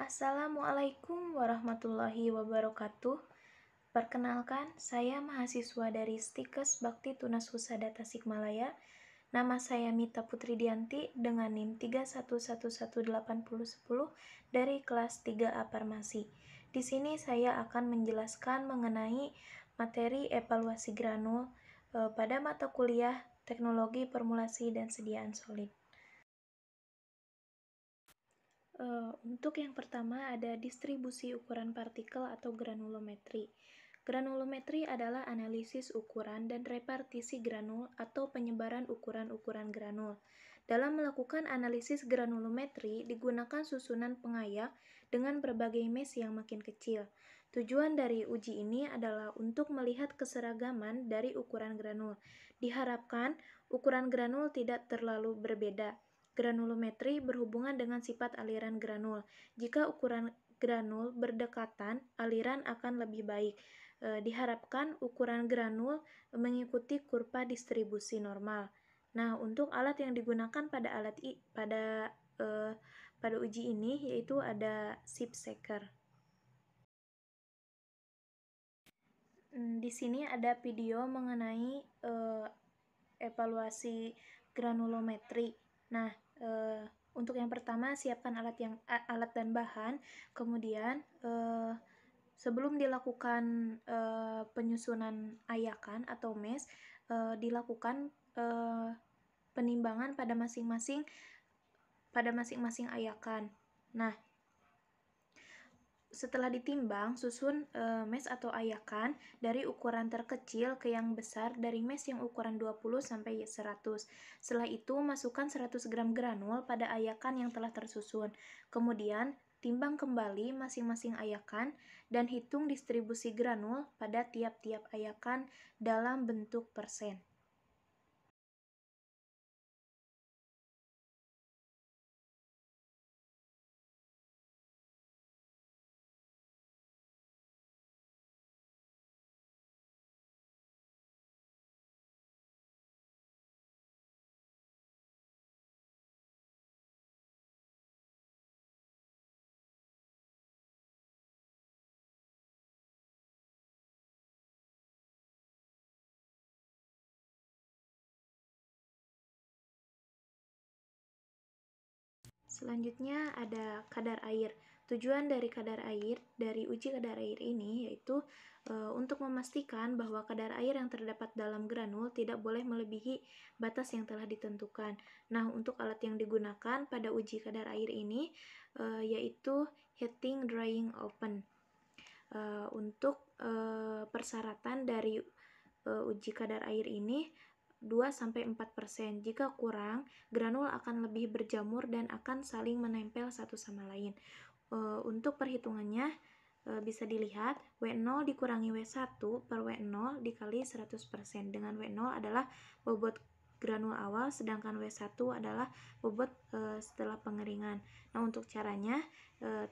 Assalamualaikum warahmatullahi wabarakatuh. Perkenalkan, saya mahasiswa dari Stikes Bakti Tunas Husada Tasikmalaya. Nama saya Mita Putri Dianti dengan NIM 31118010 dari kelas 3A Farmasi. Di sini saya akan menjelaskan mengenai materi evaluasi granul pada mata kuliah Teknologi Formulasi dan Sediaan Solid. Untuk yang pertama ada distribusi ukuran partikel atau granulometri. Granulometri adalah analisis ukuran dan repartisi granul atau penyebaran ukuran-ukuran granul. Dalam melakukan analisis granulometri digunakan susunan pengayak dengan berbagai mesh yang makin kecil. Tujuan dari uji ini adalah untuk melihat keseragaman dari ukuran granul. Diharapkan ukuran granul tidak terlalu berbeda. Granulometri berhubungan dengan sifat aliran granul. Jika ukuran granul berdekatan, aliran akan lebih baik. Diharapkan ukuran granul mengikuti kurva distribusi normal. Nah, untuk alat yang digunakan pada uji ini yaitu ada sip shaker. Di sini ada video mengenai evaluasi granulometri. Nah, untuk yang pertama siapkan alat dan bahan. Kemudian sebelum dilakukan penyusunan ayakan atau mesh, dilakukan penimbangan pada masing-masing ayakan. Nah, setelah ditimbang, susun mesh atau ayakan dari ukuran terkecil ke yang besar dari mesh yang ukuran 20 sampai 100. Setelah itu, masukkan 100 gram granul pada ayakan yang telah tersusun. Kemudian, timbang kembali masing-masing ayakan dan hitung distribusi granul pada tiap-tiap ayakan dalam bentuk persen. Selanjutnya ada kadar air. Tujuan dari kadar air, dari uji kadar air ini yaitu untuk memastikan bahwa kadar air yang terdapat dalam granul tidak boleh melebihi batas yang telah ditentukan. Nah, untuk alat yang digunakan pada uji kadar air ini yaitu heating drying oven. Untuk persyaratan dari uji kadar air ini 2-4%. Jika kurang, granul akan lebih berjamur dan akan saling menempel satu sama lain. Untuk perhitungannya bisa dilihat W0 dikurangi W1 per W0 dikali 100%. Dengan W0 adalah bobot granul awal, sedangkan W1 adalah bobot setelah pengeringan. Nah, untuk caranya,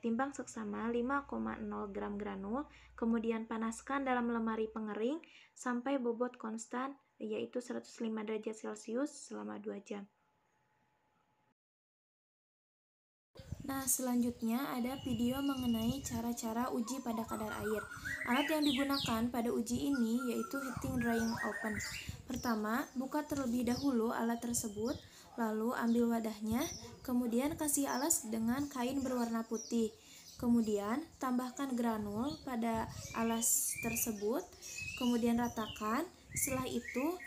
timbang seksama 5,0 gram granul, kemudian panaskan dalam lemari pengering sampai bobot konstan yaitu 105 derajat Celcius selama 2 jam. Nah, selanjutnya ada video mengenai cara-cara uji pada kadar air. Alat yang digunakan pada uji ini yaitu heating drying oven. Pertama, buka terlebih dahulu alat tersebut, lalu ambil wadahnya, kemudian kasih alas dengan kain berwarna putih. Kemudian, tambahkan granul pada alas tersebut, kemudian ratakan. Setelah itu,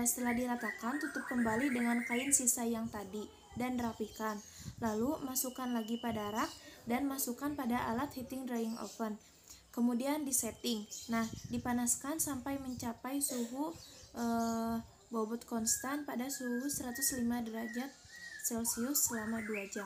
setelah diratakan, tutup kembali dengan kain sisa yang tadi dan rapikan. Lalu masukkan lagi pada rak dan masukkan pada alat heating drying oven. Kemudian disetting. Nah, dipanaskan sampai mencapai suhu bobot konstan pada suhu 105 derajat Celcius selama 2 jam.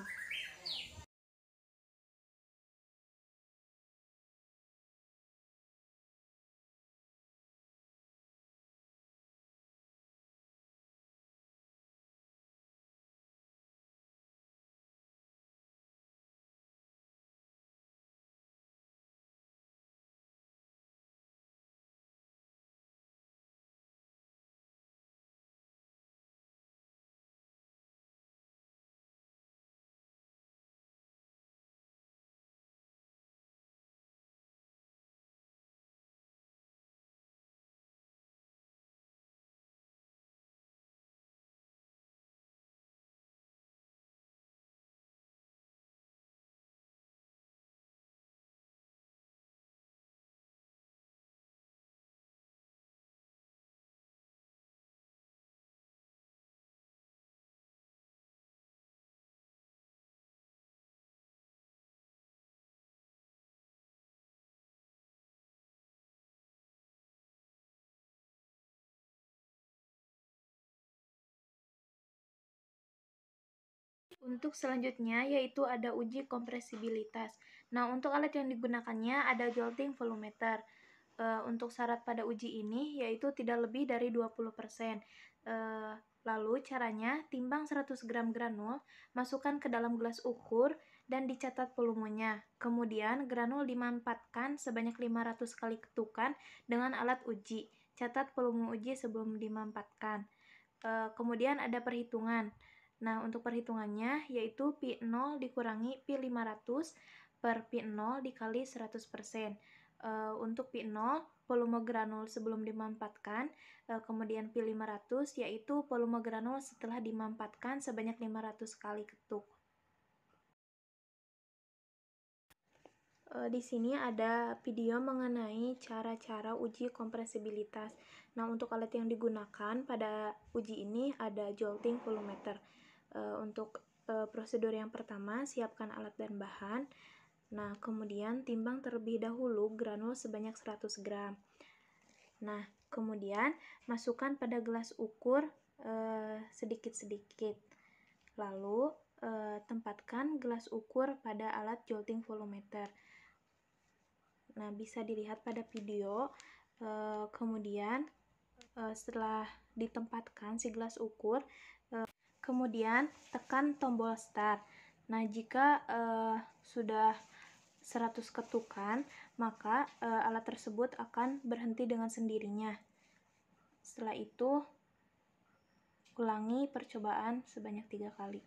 Untuk selanjutnya yaitu ada uji kompresibilitas. Nah, untuk alat yang digunakannya ada jolting volumeter. Untuk syarat pada uji ini yaitu tidak lebih dari 20%. Lalu caranya, timbang 100 gram granul, masukkan ke dalam gelas ukur dan dicatat volumenya. Kemudian granul dimampatkan sebanyak 500 kali ketukan dengan alat uji. Catat volume uji sebelum dimampatkan. Kemudian ada perhitungan. Nah, untuk perhitungannya yaitu Pi0 dikurangi Pi500 per Pi0 dikali 100%. Untuk Pi0, volume granul sebelum dimampatkan, kemudian Pi500 yaitu volume granul setelah dimampatkan sebanyak 500 kali ketuk. Di sini ada video mengenai cara-cara uji kompresibilitas. Nah, untuk alat yang digunakan pada uji ini ada jolting volumeter. Untuk prosedur yang pertama, siapkan alat dan bahan. Nah, kemudian timbang terlebih dahulu granul sebanyak 100 gram. Nah, kemudian masukkan pada gelas ukur sedikit-sedikit. Lalu, tempatkan gelas ukur pada alat jolting volumeter. Nah, bisa dilihat pada video. Kemudian, setelah ditempatkan si gelas ukur, kemudian tekan tombol start. Nah, jika sudah 100 ketukan, maka alat tersebut akan berhenti dengan sendirinya. Setelah itu, ulangi percobaan sebanyak 3 kali.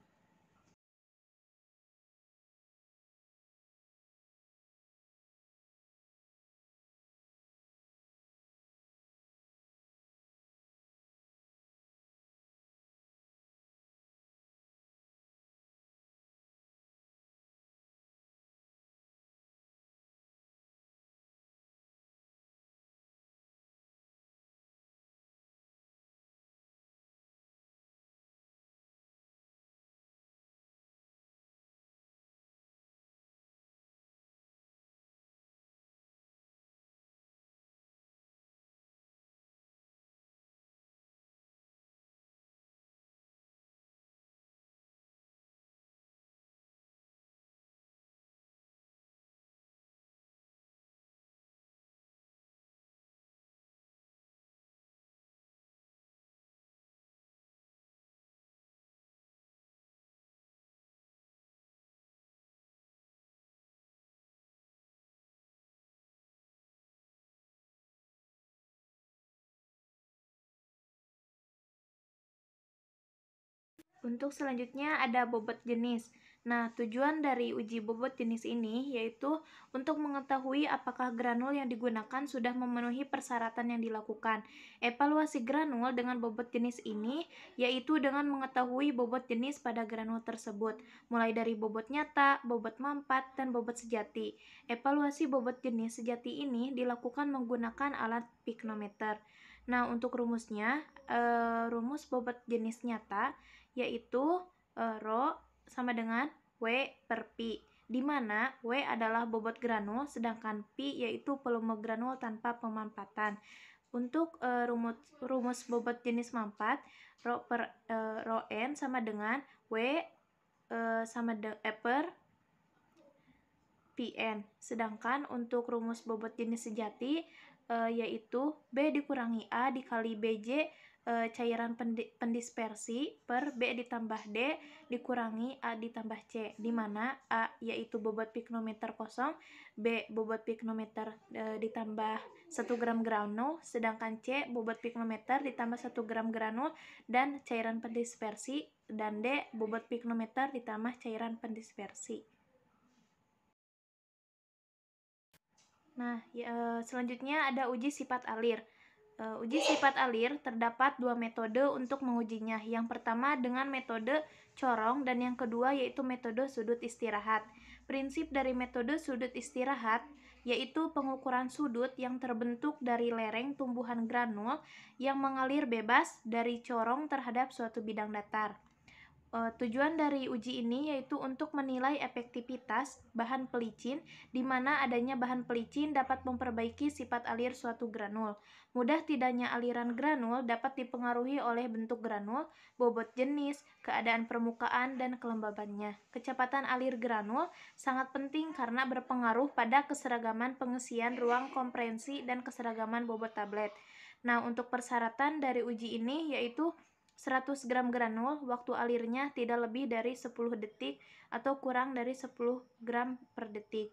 Untuk selanjutnya ada bobot jenis. Nah, tujuan dari uji bobot jenis ini yaitu untuk mengetahui apakah granul yang digunakan sudah memenuhi persyaratan yang dilakukan. Evaluasi granul dengan bobot jenis ini yaitu dengan mengetahui bobot jenis pada granul tersebut, mulai dari bobot nyata, bobot mampat, dan bobot sejati. Evaluasi bobot jenis sejati ini dilakukan menggunakan alat piknometer. Nah, untuk rumusnya, rumus bobot jenis nyata yaitu Rho sama dengan W per Pi, di mana W adalah bobot granul, sedangkan Pi yaitu volume granul tanpa pemampatan. Untuk rumus bobot jenis mampat, Rho N sama dengan W per Pn. Sedangkan untuk rumus bobot jenis sejati yaitu B dikurangi A dikali Bj cairan pendispersi per B ditambah D dikurangi A ditambah C, di mana A yaitu bobot piknometer kosong, B bobot piknometer ditambah 1 gram granul, sedangkan C bobot piknometer ditambah 1 gram granul dan cairan pendispersi, dan D bobot piknometer ditambah cairan pendispersi. Nah, selanjutnya ada uji sifat alir. Uji sifat alir terdapat dua metode untuk mengujinya. Yang pertama dengan metode corong dan yang kedua yaitu metode sudut istirahat. Prinsip dari metode sudut istirahat yaitu pengukuran sudut yang terbentuk dari lereng tumbuhan granul yang mengalir bebas dari corong terhadap suatu bidang datar. Tujuan dari uji ini yaitu untuk menilai efektivitas bahan pelicin, di mana adanya bahan pelicin dapat memperbaiki sifat alir suatu granul. Mudah tidaknya aliran granul dapat dipengaruhi oleh bentuk granul, bobot jenis, keadaan permukaan, dan kelembabannya. Kecepatan alir granul sangat penting karena berpengaruh pada keseragaman pengisian ruang komprehensi dan keseragaman bobot tablet. Nah, untuk persyaratan dari uji ini yaitu 100 gram granul, waktu alirnya tidak lebih dari 10 detik atau kurang dari 10 gram per detik.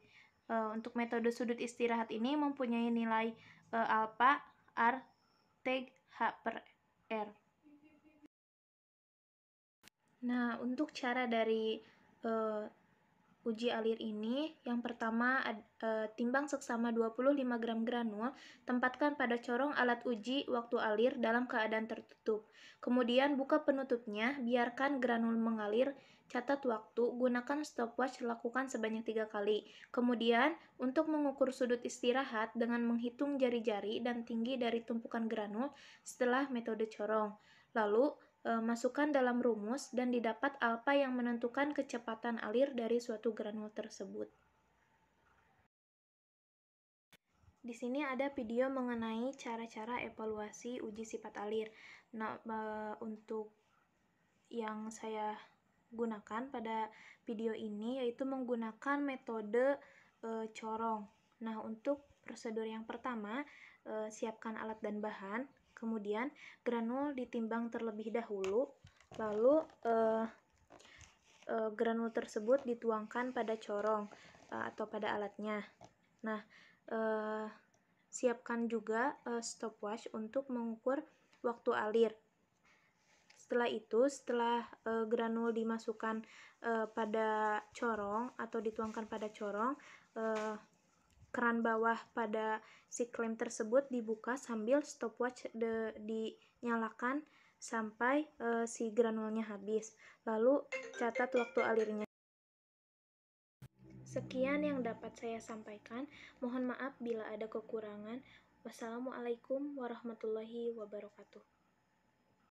Untuk metode sudut istirahat ini mempunyai nilai alpha, R, T, H per R. Nah, untuk cara dari uji alir ini, yang pertama timbang seksama 25 gram granul, tempatkan pada corong alat uji waktu alir dalam keadaan tertutup. Kemudian buka penutupnya, biarkan granul mengalir, catat waktu, gunakan stopwatch, lakukan sebanyak 3 kali. Kemudian, untuk mengukur sudut istirahat dengan menghitung jari-jari dan tinggi dari tumpukan granul setelah metode corong. Lalu, masukkan dalam rumus dan didapat alfa yang menentukan kecepatan alir dari suatu granul tersebut. Di sini ada video mengenai cara-cara evaluasi uji sifat alir. Nah, untuk yang saya gunakan pada video ini yaitu menggunakan metode corong. Nah, untuk prosedur yang pertama, siapkan alat dan bahan. Kemudian granul ditimbang terlebih dahulu, lalu granul tersebut dituangkan pada corong atau pada alatnya. Nah, siapkan juga stopwatch untuk mengukur waktu alir. Setelah itu, setelah granul dimasukkan pada corong atau dituangkan pada corong, keran bawah pada si klem tersebut dibuka sambil stopwatch dinyalakan sampai si granulnya habis. Lalu catat waktu alirnya. Sekian yang dapat saya sampaikan. Mohon maaf bila ada kekurangan. Wassalamualaikum warahmatullahi wabarakatuh.